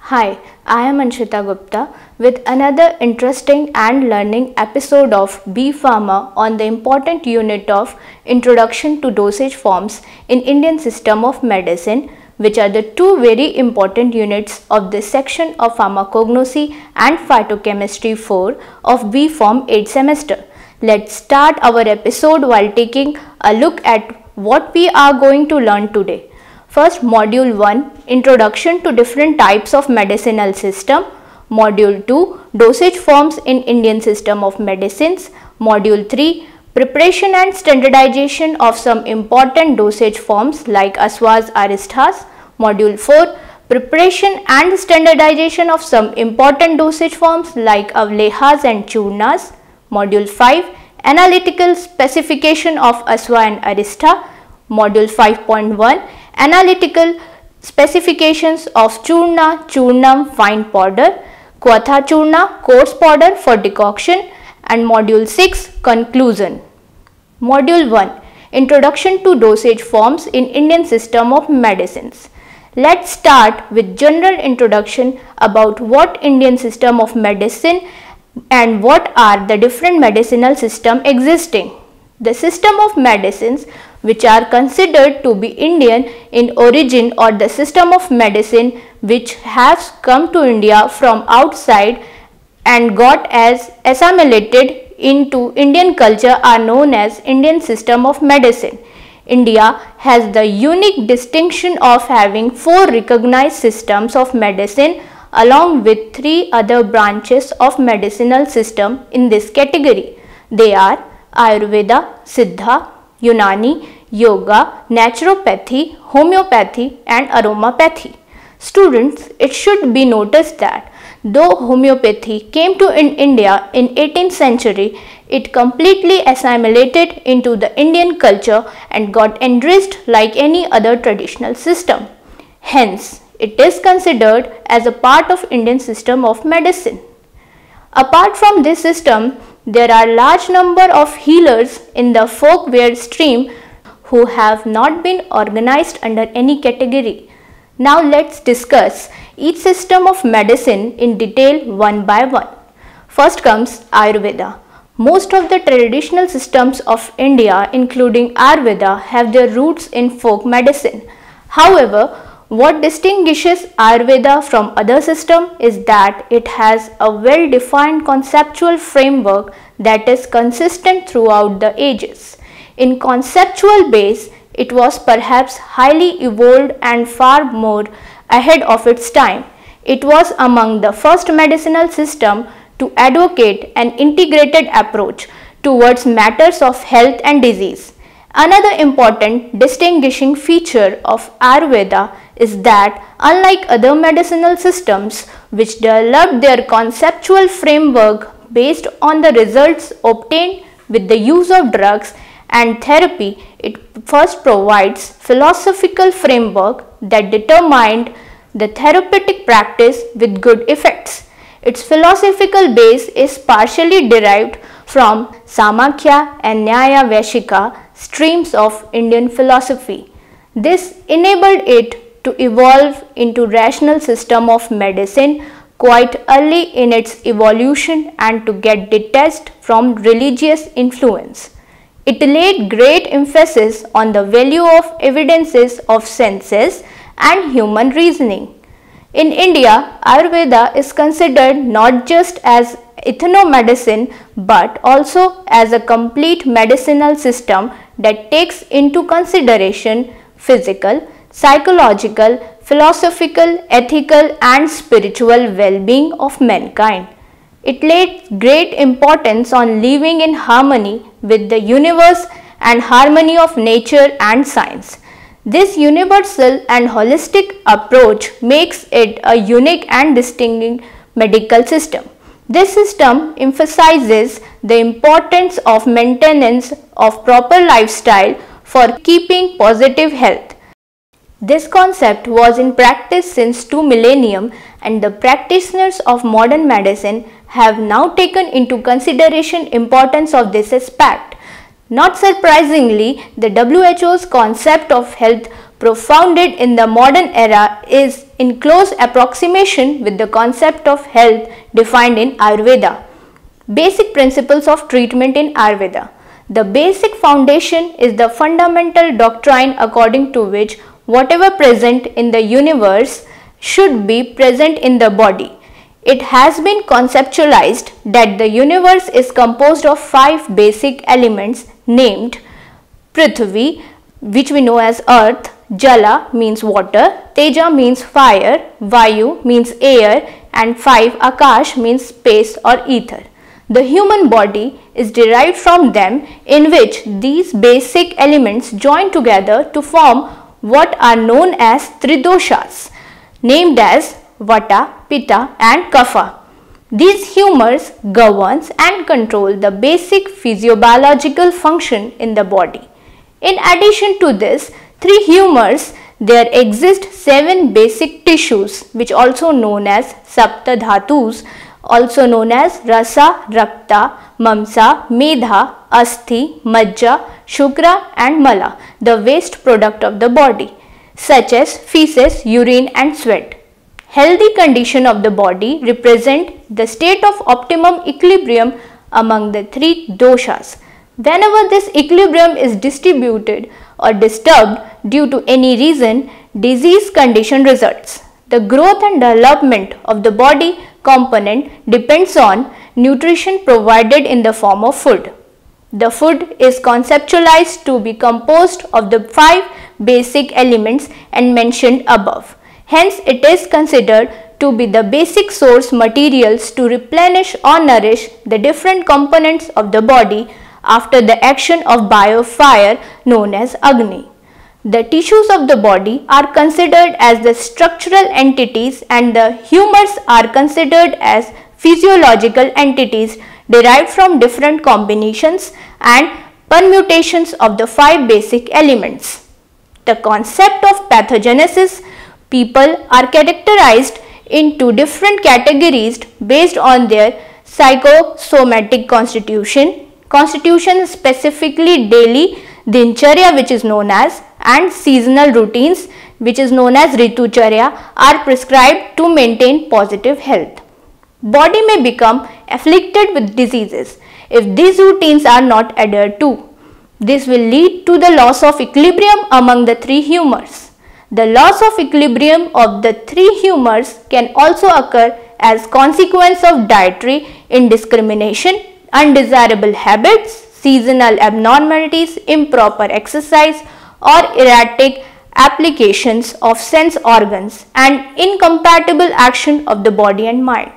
Hi, I am Anshita Gupta with another interesting and learning episode of B.Pharma on the important unit of Introduction to Dosage Forms in Indian System of Medicine, which are the two very important units of this section of Pharmacognosy and Phytochemistry 4 of B.Pharm 8th semester. Let's start our episode while taking a look at what we are going to learn today. First, Module 1, Introduction to Different Types of Medicinal System. Module 2, Dosage Forms in Indian System of Medicines. Module 3, Preparation and Standardization of some important dosage forms like Aswas Aristas. Module 4, Preparation and Standardization of some important dosage forms like Avlehas and Churnas. Module 5, Analytical Specification of Aswa and Arista. Module 5.1, Analytical specifications of Churna, Churnam fine powder, Kwatha Churna coarse powder for decoction, and Module 6 Conclusion. Module 1, Introduction to Dosage Forms in Indian System of Medicines. Let's start with general introduction about what Indian System of Medicine and what are the different medicinal system existing. The system of medicines which are considered to be Indian in origin, or the system of medicine which has come to India from outside and got as assimilated into Indian culture, are known as Indian system of medicine. India has the unique distinction of having 4 recognized systems of medicine along with 3 other branches of medicinal system in this category. They are Ayurveda, Siddha, Unani, Yoga, Naturopathy, Homeopathy and Aromatherapy. Students, it should be noticed that though homeopathy came to India in 18th century, it completely assimilated into the Indian culture and got enriched like any other traditional system. Hence, it is considered as a part of Indian system of medicine. Apart from this system, there are large number of healers in the folkware stream who have not been organized under any category. Now let's discuss each system of medicine in detail one by one. First comes Ayurveda. Most of the traditional systems of India, including Ayurveda, have their roots in folk medicine. However, what distinguishes Ayurveda from other systems is that it has a well-defined conceptual framework that is consistent throughout the ages. In conceptual base, it was perhaps highly evolved and far more ahead of its time. It was among the first medicinal system to advocate an integrated approach towards matters of health and disease. Another important distinguishing feature of Ayurveda is that unlike other medicinal systems which developed their conceptual framework based on the results obtained with the use of drugs and therapy, it first provides philosophical framework that determined the therapeutic practice with good effects. Its philosophical base is partially derived from Samakhya and Nyaya Vaishika streams of Indian philosophy. This enabled it to evolve into rational system of medicine quite early in its evolution and to get detached from religious influence. It laid great emphasis on the value of evidences of senses and human reasoning. In India, Ayurveda is considered not just as ethnomedicine but also as a complete medicinal system that takes into consideration physical, psychological, philosophical, ethical and spiritual well-being of mankind. It laid great importance on living in harmony with the universe and harmony of nature and science. This universal and holistic approach makes it a unique and distinct medical system. This system emphasizes the importance of maintenance of proper lifestyle for keeping positive health. This concept was in practice since 2 millennium and the practitioners of modern medicine have now taken into consideration importance of this aspect. Not surprisingly, the WHO's concept of health propounded in the modern era, is in close approximation with the concept of health defined in Ayurveda. Basic principles of treatment in Ayurveda. The basic foundation is the fundamental doctrine according to which whatever present in the universe should be present in the body. It has been conceptualized that the universe is composed of 5 basic elements named Prithvi, which we know as earth, Jala means water, Teja means fire, Vayu means air, and 5 Akash means space or ether. The human body is derived from them, in which these basic elements join together to form what are known as Tridoshas, named as Vata, Pitta and Kapha. These humors governs and control the basic physiobiological function in the body. In addition to this 3 humors, there exist 7 basic tissues, which also known as Sapta Dhatus, also known as Rasa, Rakta, Mamsa, Medha, Asthi, Majja, Shukra and Mala, the waste product of the body, such as feces, urine and sweat. Healthy condition of the body represent the state of optimum equilibrium among the 3 doshas. Whenever this equilibrium is distributed or disturbed due to any reason, disease condition results. The growth and development of the body component depends on nutrition provided in the form of food. The food is conceptualized to be composed of the 5 basic elements and mentioned above. Hence, it is considered to be the basic source materials to replenish or nourish the different components of the body after the action of biofire known as Agni. The tissues of the body are considered as the structural entities and the humors are considered as physiological entities derived from different combinations and permutations of the 5 basic elements. The concept of pathogenesis. People are characterized into different categories based on their psychosomatic constitution, specifically daily dincharya, which is known as, and seasonal routines, which is known as ritucharya, are prescribed to maintain positive health. Body may become afflicted with diseases if these routines are not adhered to. This will lead to the loss of equilibrium among the 3 humors. The loss of equilibrium of the 3 humors can also occur as consequence of dietary indiscrimination, undesirable habits, seasonal abnormalities, improper exercise or erratic applications of sense organs and incompatible action of the body and mind.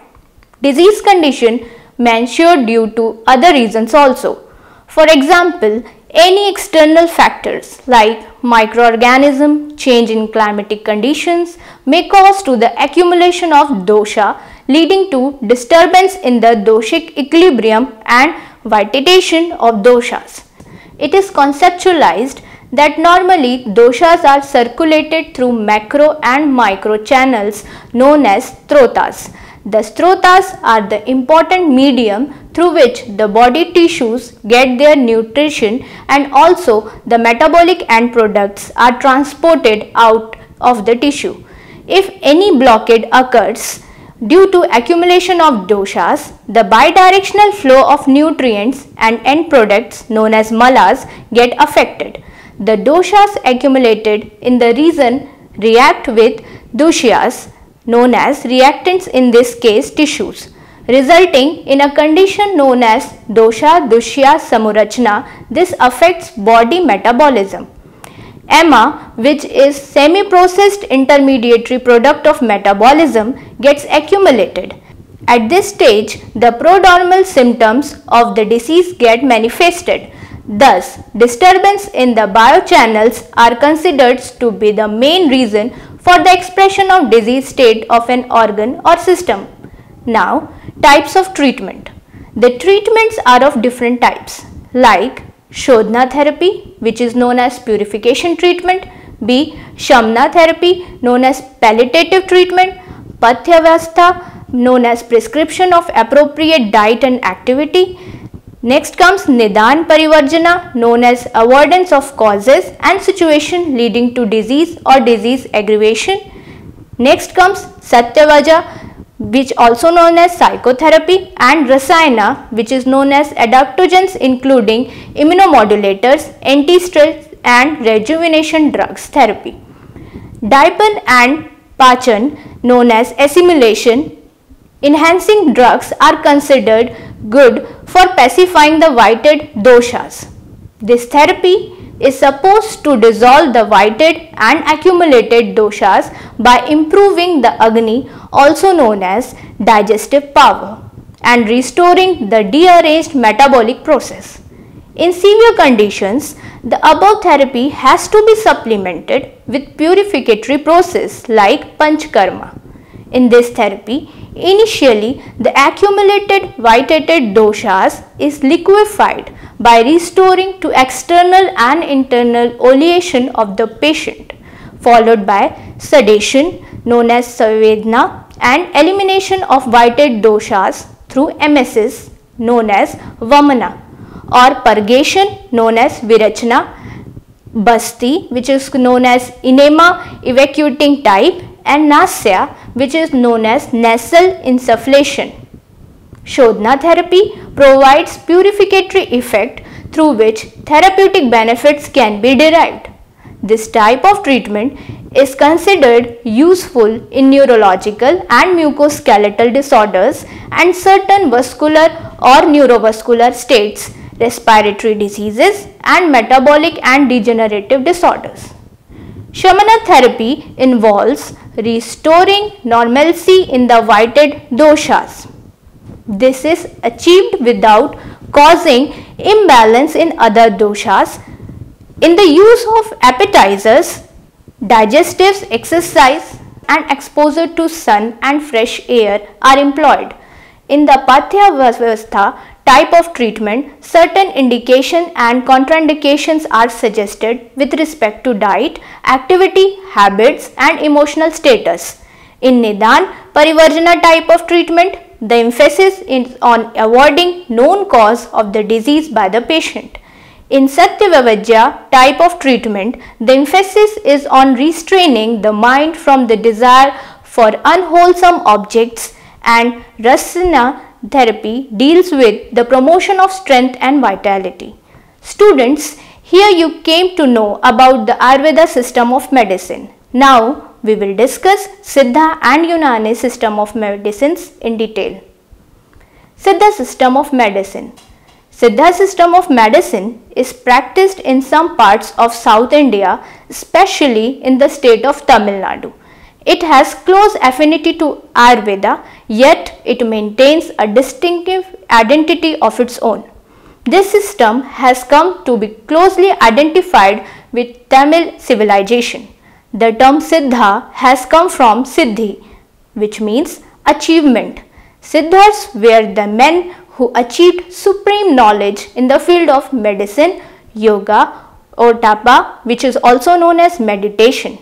Disease condition may ensure due to other reasons also. For example, any external factors like microorganism, change in climatic conditions may cause to the accumulation of dosha, leading to disturbance in the doshic equilibrium and vitiation of doshas. It is conceptualized that normally doshas are circulated through macro and micro channels known as strotas. The strotas are the important medium through which the body tissues get their nutrition and also the metabolic end products are transported out of the tissue. If any blockade occurs due to accumulation of doshas, the bidirectional flow of nutrients and end products known as malas get affected. The doshas accumulated in the region react with dushyas known as reactants, in this case tissues, resulting in a condition known as dosha dushya samurachna. This affects body metabolism. EMA, which is semi-processed intermediary product of metabolism, gets accumulated. At this stage, the prodromal symptoms of the disease get manifested. Thus, disturbance in the biochannels are considered to be the main reason for the expression of disease state of an organ or system. Now, types of treatment. The treatments are of different types like Shodhana therapy, which is known as purification treatment, B. Shamna therapy, known as palliative treatment, Pathyavastha, known as prescription of appropriate diet and activity, Next comes Nidan Parivarjana, known as avoidance of causes and situation leading to disease or disease aggravation. Next comes Satyavaja, which also known as psychotherapy, and Rasayana, which is known as adaptogens including immunomodulators, anti-stress and rejuvenation drugs therapy. Dipan and Pachan, known as assimilation, enhancing drugs are considered good for pacifying the whited doshas. This therapy is supposed to dissolve the whited and accumulated doshas by improving the Agni, also known as digestive power, and restoring the dearranged metabolic process. In severe conditions, the above therapy has to be supplemented with purificatory process like Panchkarma. In this therapy, initially the accumulated vitiated doshas is liquefied by restoring to external and internal oleation of the patient, followed by sedation known as Savedna and elimination of vitiated doshas through emesis known as Vamana, or purgation known as Virachana, Basti, which is known as enema evacuating type, and Nasya, which is known as nasal insufflation. Shodhana therapy provides purificatory effect through which therapeutic benefits can be derived. This type of treatment is considered useful in neurological and mucoskeletal disorders and certain vascular or neurovascular states, respiratory diseases, and metabolic and degenerative disorders. Shamana therapy involves restoring normalcy in the whited doshas. This is achieved without causing imbalance in other doshas. In the use of appetizers, digestives, exercise and exposure to sun and fresh air are employed. In the Pathyavastha type of treatment, certain indications and contraindications are suggested with respect to diet, activity, habits and emotional status. In Nidan Parivarjana type of treatment, the emphasis is on avoiding known cause of the disease by the patient. In Satyavajja type of treatment, the emphasis is on restraining the mind from the desire for unwholesome objects, and Rasana therapy deals with the promotion of strength and vitality. Students, here you came to know about the Ayurveda system of medicine. Now we will discuss Siddha and Unani system of medicines in detail. Siddha system of medicine. Siddha system of medicine is practiced in some parts of South India, especially in the state of Tamil Nadu. It has close affinity to Ayurveda, yet it maintains a distinctive identity of its own. This system has come to be closely identified with Tamil civilization. The term Siddha has come from Siddhi, which means achievement. Siddhas were the men who achieved supreme knowledge in the field of medicine, yoga, or tapa, which is also known as meditation.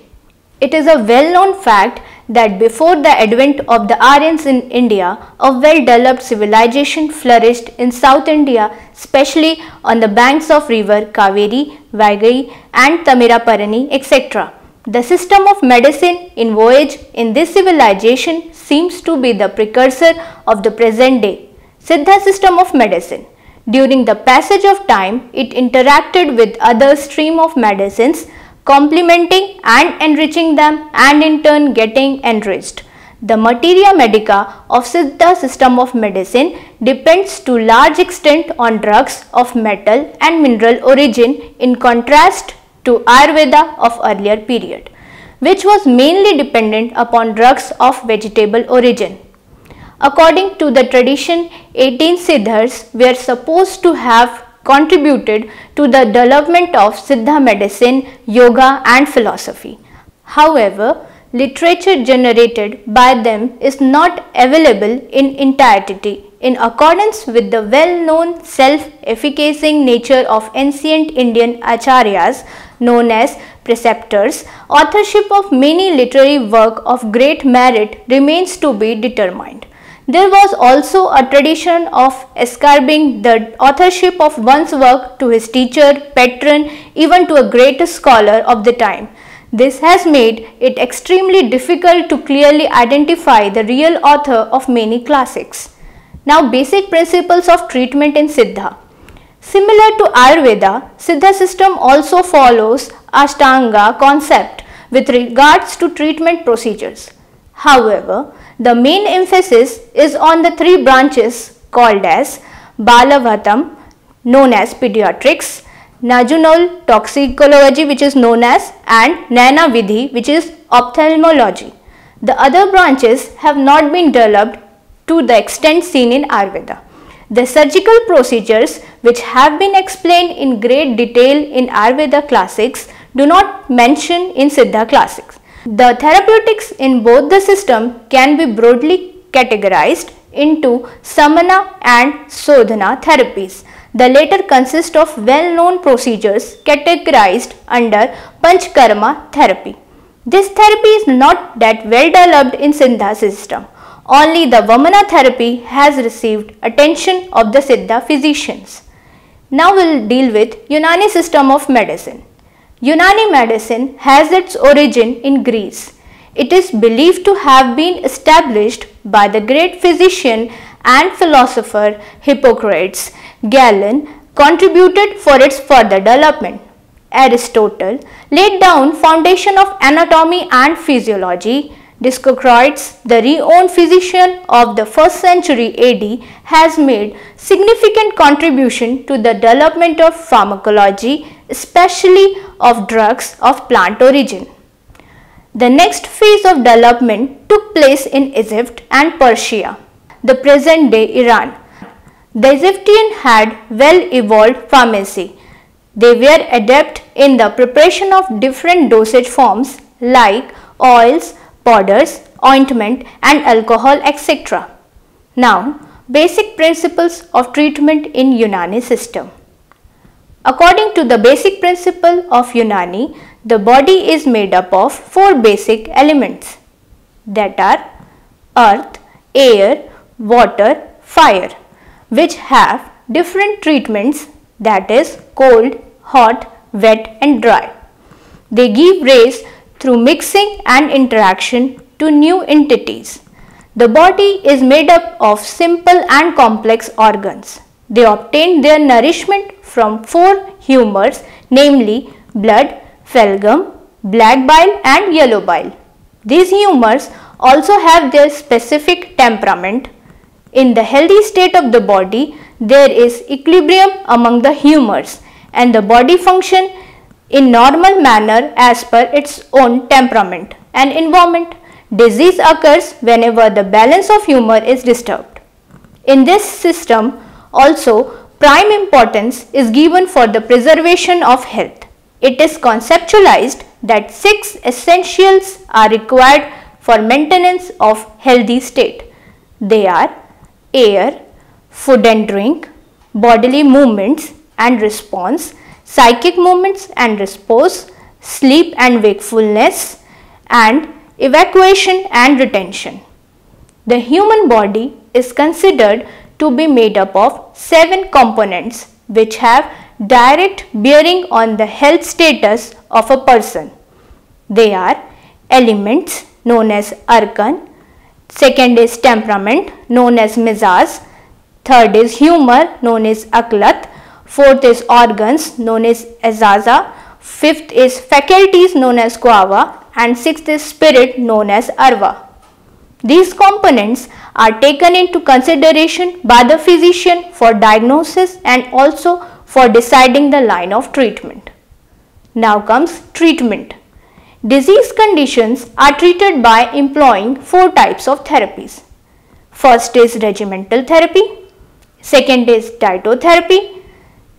It is a well-known fact that before the advent of the Aryans in India, a well-developed civilization flourished in South India, especially on the banks of river Kaveri, Vaigai and Tamiraparani, etc. The system of medicine in voyage in this civilization seems to be the precursor of the present day Siddha system of medicine. During the passage of time, it interacted with other stream of medicines, complementing and enriching them, and in turn getting enriched. The materia medica of Siddha system of medicine depends to large extent on drugs of metal and mineral origin, in contrast to Ayurveda of earlier period, which was mainly dependent upon drugs of vegetable origin. According to the tradition, 18 Siddhas were supposed to have contributed to the development of Siddha medicine, yoga and philosophy. However, literature generated by them is not available in entirety in accordance with the well-known self-efficacing nature of ancient Indian acharyas known as preceptors. Authorship of many literary work of great merit remains to be determined. There was also a tradition of ascribing the authorship of one's work to his teacher, patron, even to a great scholar of the time. This has made it extremely difficult to clearly identify the real author of many classics. Now, basic principles of treatment in Siddha. Similar to Ayurveda, Siddha system also follows Ashtanga concept with regards to treatment procedures. However, the main emphasis is on the three branches called as Balavatam, known as pediatrics, Najunal toxicology, which is known as, and Naina Vidhi, which is ophthalmology. The other branches have not been developed to the extent seen in Ayurveda. The surgical procedures, which have been explained in great detail in Ayurveda classics, do not mention in Siddha classics. The therapeutics in both the system can be broadly categorized into Samana and Sodhana therapies. The latter consist of well-known procedures categorized under Panchkarma therapy. This therapy is not that well developed in Siddha system. Only the Vamana therapy has received attention of the Siddha physicians. Now we will deal with Unani system of medicine. Unani medicine has its origin in Greece. It is believed to have been established by the great physician and philosopher Hippocrates. Galen contributed for its further development. Aristotle laid down foundation of anatomy and physiology. Discocrites, the renowned physician of the 1st century AD, has made significant contribution to the development of pharmacology, especially of drugs of plant origin. The next phase of development took place in Egypt and Persia, the present day Iran. The Egyptians had well-evolved pharmacy. They were adept in the preparation of different dosage forms like oils, powders, ointment and alcohol, etc. Now, basic principles of treatment in Unani system. According to the basic principle of Unani, the body is made up of 4 basic elements, that are earth, air, water, fire, which have different treatments, that is cold, hot, wet and dry. They give rise through mixing and interaction to new entities. The body is made up of simple and complex organs. They obtain their nourishment from 4 humors, namely blood, phlegm, black bile and yellow bile. These humors also have their specific temperament. In the healthy state of the body, there is equilibrium among the humors and the body function in normal manner as per its own temperament and environment. Disease occurs whenever the balance of humor is disturbed. In this system also, prime importance is given for the preservation of health. It is conceptualized that 6 essentials are required for maintenance of healthy state. They are air, food and drink, bodily movements and response, psychic movements and repose, sleep and wakefulness, and evacuation and retention. The human body is considered to be made up of 7 components which have direct bearing on the health status of a person. They are elements known as arkan, second is temperament known as mizaj, third is humor known as aklat, fourth is organs known as azaza, fifth is faculties known as quava, and sixth is spirit known as arva. These components are taken into consideration by the physician for diagnosis and also for deciding the line of treatment. Now comes treatment. Disease conditions are treated by employing 4 types of therapies. First is regimental therapy, second is dietotherapy,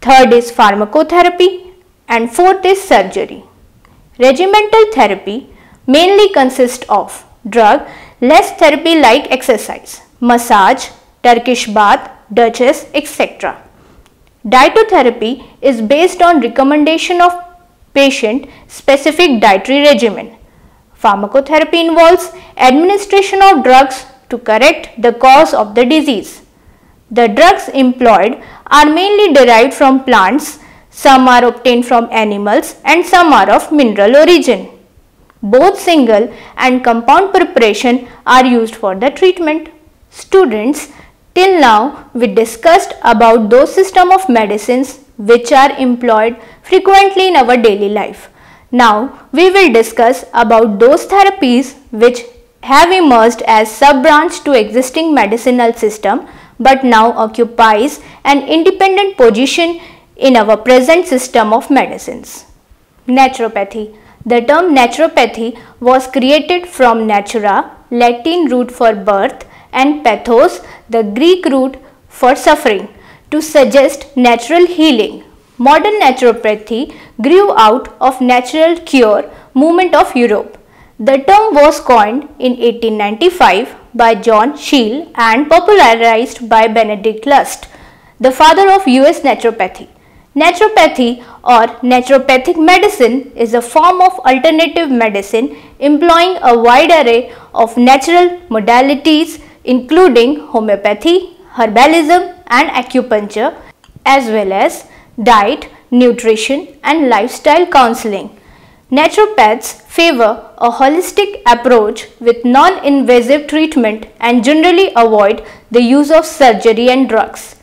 third is pharmacotherapy, and fourth is surgery. Regimental therapy mainly consists of drug-less therapy like exercise, massage, Turkish bath, Duchess, etc. Dietotherapy is based on recommendation of patient specific dietary regimen. Pharmacotherapy involves administration of drugs to correct the cause of the disease. The drugs employed are mainly derived from plants, some are obtained from animals and some are of mineral origin. Both single and compound preparation are used for the treatment. Students, till now we discussed about those system of medicines which are employed frequently in our daily life. Now we will discuss about those therapies which have emerged as sub-branch to existing medicinal system but now occupies an independent position in our present system of medicines. Naturopathy. The term naturopathy was created from natura, Latin root for birth, and pathos, the Greek root for suffering, to suggest natural healing. Modern naturopathy grew out of natural cure movement of Europe. The term was coined in 1895 by John Scheel and popularized by Benedict Lust, the father of US naturopathy. Naturopathy or naturopathic medicine is a form of alternative medicine employing a wide array of natural modalities including homeopathy, herbalism and acupuncture, as well as diet, nutrition and lifestyle counseling. Naturopaths favor a holistic approach with non-invasive treatment and generally avoid the use of surgery and drugs.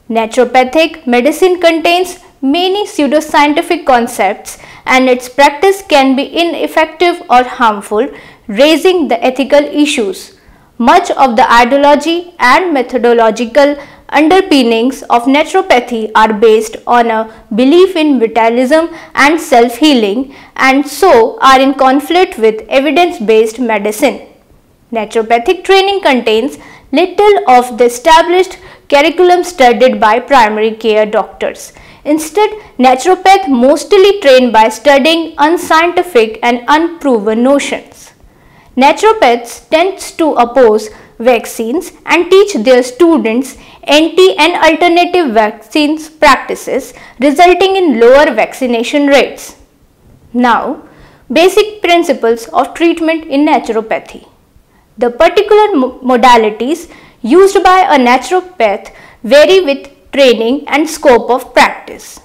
Naturopathic medicine contains many pseudoscientific concepts and its practice can be ineffective or harmful, raising the ethical issues. Much of the ideology and methodological underpinnings of naturopathy are based on a belief in vitalism and self-healing and so are in conflict with evidence-based medicine. Naturopathic training contains little of the established curriculum studied by primary care doctors. Instead, naturopaths mostly train by studying unscientific and unproven notions. Naturopaths tend to oppose vaccines and teach their students anti and alternative vaccines practices, resulting in lower vaccination rates. Now, basic principles of treatment in naturopathy. The particular modalities used by a naturopath vary with training and scope of practice.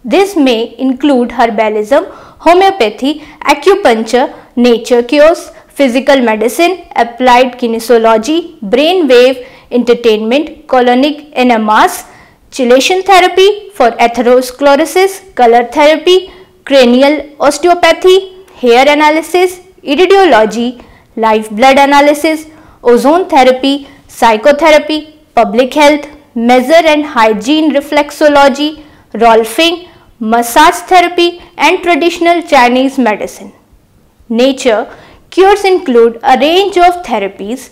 This may include herbalism, homeopathy, acupuncture, nature cures, physical medicine, applied kinesiology, brain wave entertainment, colonic enemas, chelation therapy for atherosclerosis, color therapy, cranial osteopathy, hair analysis, iridology, live blood analysis, ozone therapy, psychotherapy, public health, measure and hygiene reflexology, rolfing, massage therapy and traditional Chinese medicine. Nature cures include a range of therapies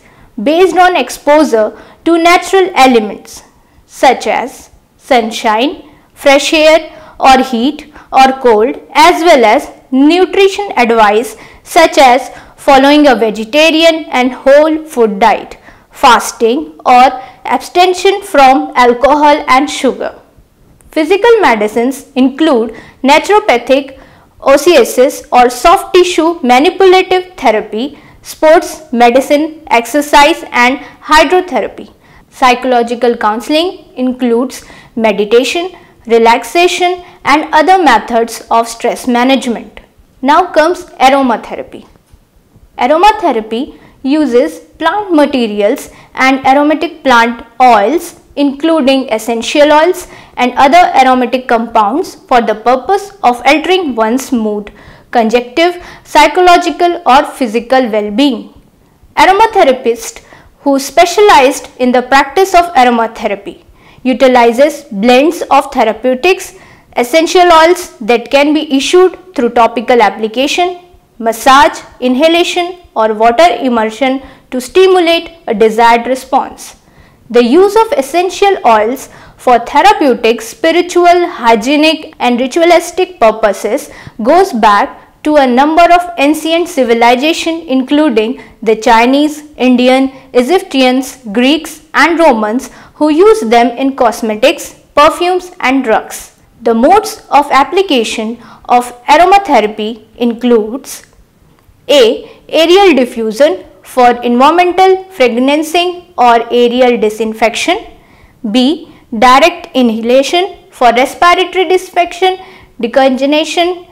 based on exposure to natural elements such as sunshine, fresh air or heat or cold, as well as nutrition advice such as following a vegetarian and whole food diet, fasting or abstention from alcohol and sugar. Physical medicines include naturopathic osseous or soft tissue manipulative therapy, sports medicine, exercise and hydrotherapy. Psychological counseling includes meditation, relaxation and other methods of stress management. Now comes aromatherapy. Aromatherapy uses plant materials and aromatic plant oils including essential oils and other aromatic compounds for the purpose of altering one's mood, conjunctive, psychological or physical well-being. Aromatherapist who specialized in the practice of aromatherapy utilizes blends of therapeutics, essential oils that can be issued through topical application, massage, inhalation or water immersion to stimulate a desired response. The use of essential oils for therapeutic, spiritual, hygienic and ritualistic purposes goes back to a number of ancient civilizations including the Chinese, Indian, Egyptians, Greeks and Romans who used them in cosmetics, perfumes and drugs. The modes of application of aromatherapy includes A. Aerial diffusion, for environmental fragrancing or aerial disinfection. B. Direct inhalation for respiratory disinfection, decongestion,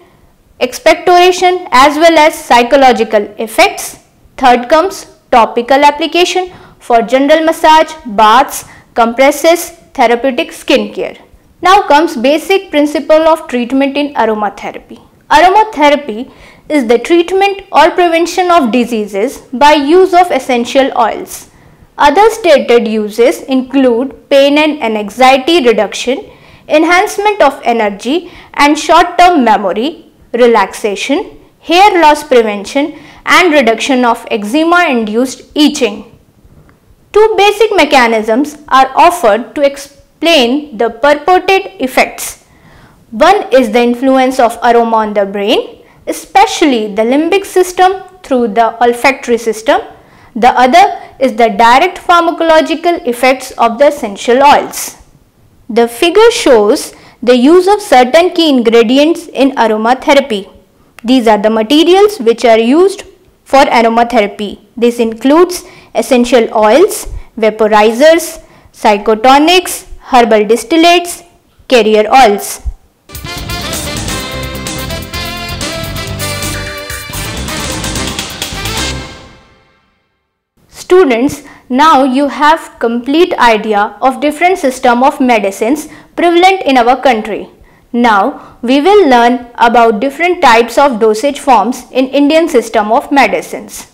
expectoration as well as psychological effects. Third comes topical application for general massage, baths, compresses, therapeutic skin care. Now comes basic principle of treatment in aromatherapy. Aromatherapy is the treatment or prevention of diseases by use of essential oils. Other stated uses include pain and anxiety reduction, enhancement of energy and short-term memory, relaxation, hair loss prevention and reduction of eczema-induced itching. Two basic mechanisms are offered to explain the purported effects. One is the influence of aroma on the brain, especially the limbic system through the olfactory system. The other is the direct pharmacological effects of the essential oils. The figure shows the use of certain key ingredients in aromatherapy. These are the materials which are used for aromatherapy. This includes essential oils, vaporizers, psychotonics, herbal distillates, carrier oils. Students, now you have complete idea of different system of medicines prevalent in our country. Now we will learn about different types of dosage forms in Indian system of medicines.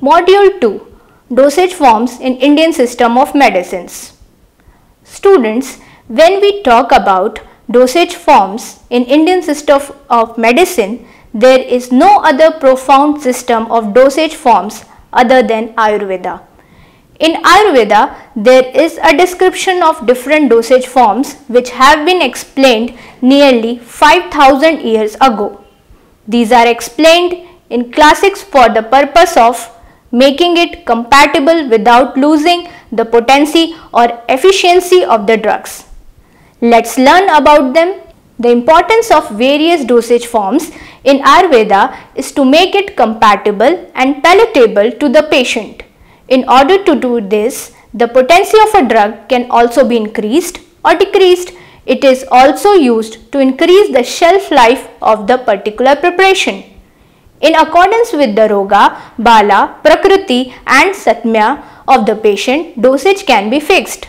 Module 2. Dosage forms in Indian system of medicines. Students, when we talk about dosage forms in Indian system of medicine, there is no other profound system of dosage forms other than Ayurveda. In Ayurveda, there is a description of different dosage forms which have been explained nearly 5000 years ago. These are explained in classics for the purpose of making it compatible without losing the potency or efficiency of the drugs. Let's learn about them. The importance of various dosage forms in Ayurveda is to make it compatible and palatable to the patient. In order to do this, the potency of a drug can also be increased or decreased. It is also used to increase the shelf life of the particular preparation. In accordance with the Roga, Bala, Prakriti and Satmya of the patient, dosage can be fixed.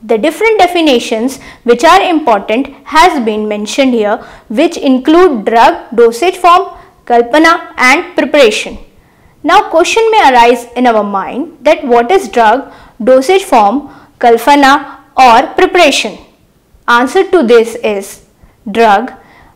The different definitions which are important has been mentioned here, which include drug, dosage form, kalpana and preparation. Now question may arise in our mind that what is drug, dosage form, kalpana or preparation? Answer to this is drug.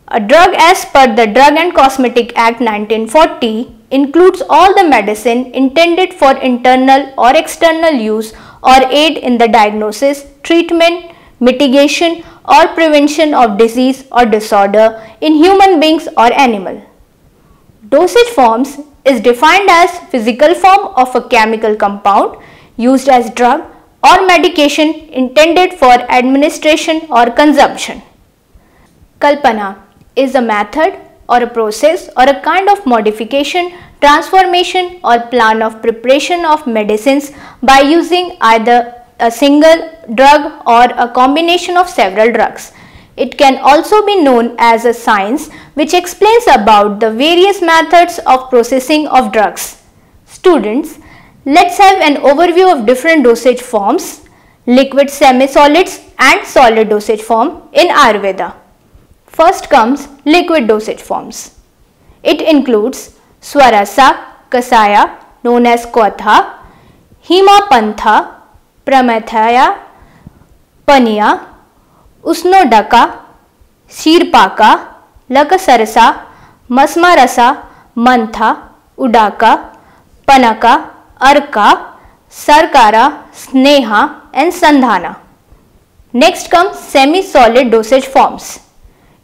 A drug as per the Drug and Cosmetic Act 1940 includes all the medicine intended for internal or external use or aid in the diagnosis, treatment, mitigation or prevention of disease or disorder in human beings or animal. Dosage forms is defined as physical form of a chemical compound used as drug or medication intended for administration or consumption. Kalpana is a method or a process or a kind of modification, transformation or plan of preparation of medicines by using either a single drug or a combination of several drugs. It can also be known as a science which explains about the various methods of processing of drugs. Students, let's have an overview of different dosage forms, liquid, semi-solids and solid dosage form in Ayurveda. First comes liquid dosage forms. It includes Swarasa, Kasaya known as Kwatha, Himapantha, Pramathaya, Paniya, Usnodaka, Shirpaka, Lakasarasa, Masmarasa, Mantha, Udaka, Panaka, Arka, Sarkara, Sneha and Sandhana. Next comes semi-solid dosage forms.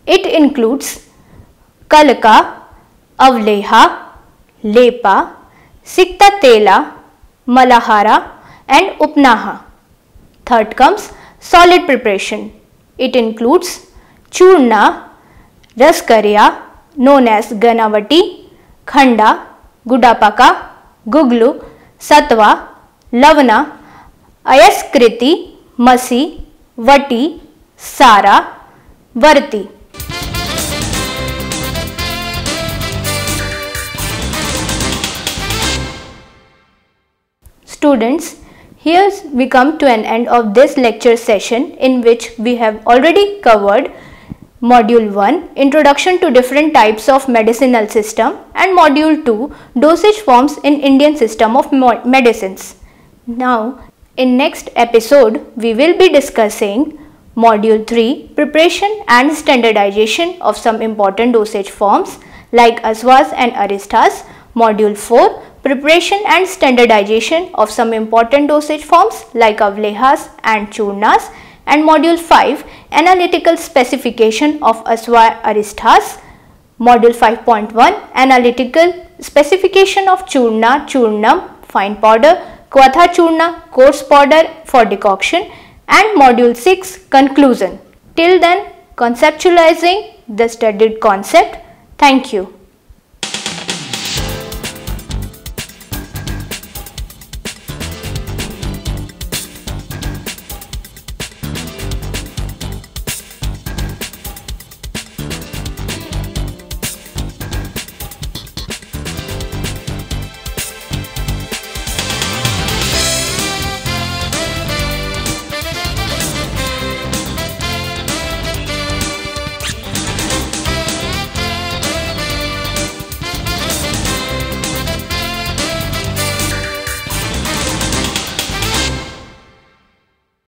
It includes Kalka, Avleha, Lepa, Sikta Tela, Malahara and Upnaha. Third comes solid preparation. It includes Churna, Raskarya known as Ganavati, Khanda, Gudapaka, Guglu, Satva, Lavana, Ayaskriti, Masi, Vati, Sara, Varti. Students, here we come to an end of this lecture session in which we have already covered Module 1 Introduction to Different Types of Medicinal System and Module 2 Dosage Forms in Indian System of Medicines. Now, in next episode we will be discussing Module 3 Preparation and Standardization of some important dosage forms like Aswas and Aristas. Module 4 Preparation and Standardization of some important dosage forms like Avlehas and Churnas, and Module 5 Analytical Specification of Aswa Aristas. Module 5.1 Analytical Specification of Churna, Churnam, Fine Powder, Kwatha Churna, Coarse Powder for Decoction, and Module 6 Conclusion. Till then, conceptualizing the studied concept. Thank you.